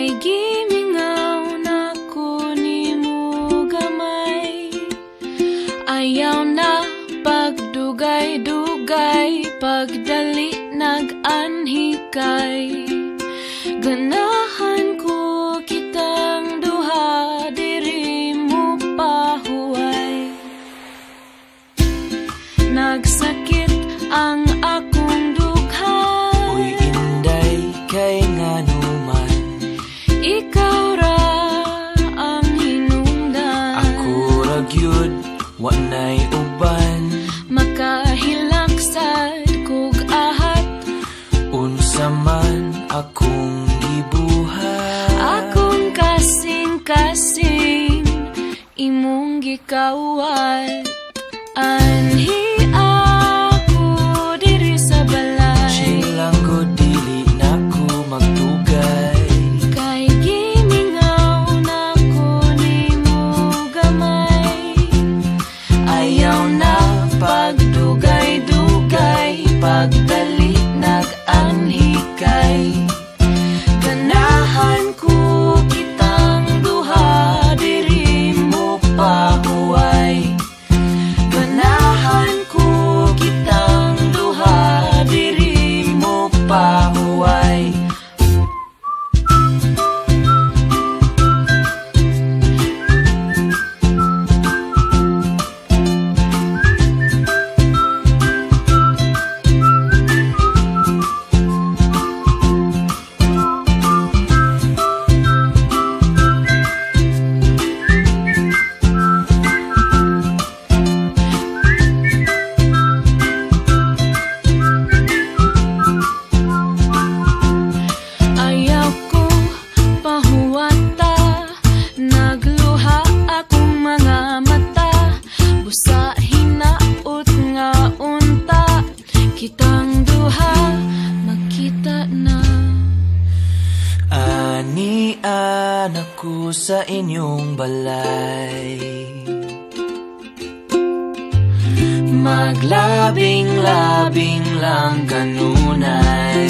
Kay gimingaw na ko nimo gamay, ayaw na pagdugay-dugay, pagdali nag-anhikay. Ganahan ko kitang duha, diri mo pahuway. Nagsakit ang akong dugha, uy inday kay nganuman, ikaw ra ang hinungdan. ako ra gyud wa nay uban, makahilaksad kog ahat, unsa man akong gibuhat. akong kasing-kasing imong gikawat. Anhi ako diri sa balay, Silang ko dili na ko magdugay, kay gimingaw na ko nimo gamay. ayaw na pagdugay-dugay, pagdali nag-anhikay. Ganahan ko kitang duha, diri mo pahuway. Ganahan ko kitang duha, diri mo pahuway. Ayaw ko pahuwata, nagluha akong mga mata, busa hinaot nga unta, kitang duha makita na. Anian ako sa inyong balay, maglabing-labing lang kanunay.